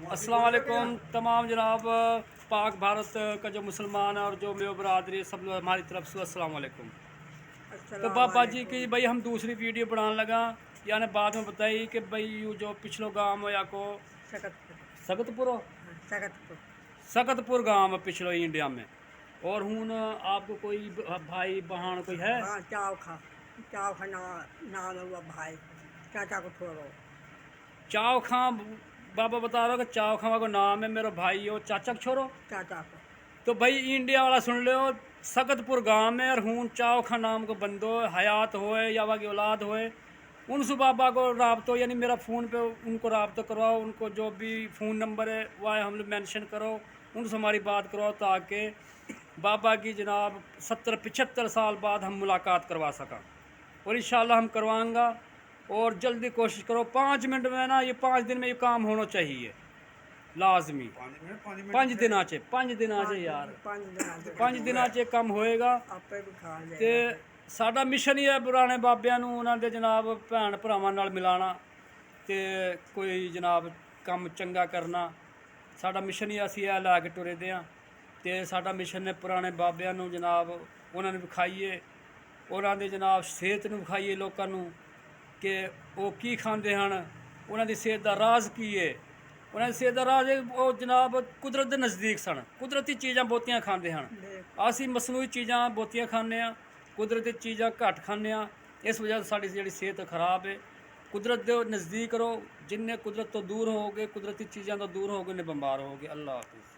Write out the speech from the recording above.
अस्सलाम वालेकुम तमाम जनाब पाक भारत का जो मुसलमान और जो मेरे बरादरी सब लोग हमारी तरफ से अस्सलाम वालेकुम। तो बाबा जी की भाई हम दूसरी वीडियो बनाने लगा यानी बाद में बताई कि भाई यू जो पिछलो गांव या को सगतपुर सकतपुर गांव है पिछलो इंडिया में। और हूँ आपको कोई भाई बहन कोई है? हाँ, चाव खा नाम हुआ भाई चाचा को छोड़ो। चाव खां बाबा बता रहा हो कि चाव खां को नाम है मेरा भाई हो चाचा को छोड़ो। चाचा को तो भाई इंडिया वाला सुन लो सकतपुर गांव में और हूँ चाव खां नाम को बंदो हयात होए या वह की औलाद होए उनसे बाबा को राब्तो यानी मेरा फ़ोन पे उनको राब्तो करवाओ। उनको जो भी फ़ोन नंबर है वह हम लोग मेंशन करो, उनसे हमारी बात करवाओ ताकि बाबा की जनाब 70-75 साल बाद हम मुलाकात करवा सका। और इंशाल्लाह हम करवाएंगा। और जल्दी कोशिश करो 5 मिनट में ना, ये 5 दिन में ये काम होना चाहिए लाजमी। 5 दिन आचे यार 5 दिन आचे काम होएगा। ते साडा मिशन ही है पुराने बाबियां नूं उन्हां दे जनाब भैन भरावां नाल मिलाना ते कोई जनाब काम चंगा करना। साडा मिशन ही असीं ऐ लै के टुरे दे आं ते साडा मिशन है पुराने बाबियां नूं जनाब उन्हां नूं विखाइए, उन्हां दे जनाब सेहत नूं विखाइए लोकां नूं कि वो की खांदे हन, उन्हां दी सेहत दा राज की है। उन्हां दी सेहत दा राज वो जनाब कुदरत दे नज़दीक सन, कुदरती चीज़ां बहुतियां खांदे हन। असीं मसनूई चीज़ां बहुतियां खाने आ, कुदरती चीज़ां घट खाने आ। इस वजह से साडी जिहड़ी सेहत खराब है। कुदरत दे नज़दीक रहो, जिन्ने कुदरत तो दूर होगे कुदरती चीज़ां तो दूर होगे उन्ने बमार होगे। अल्लाह हाफिज़।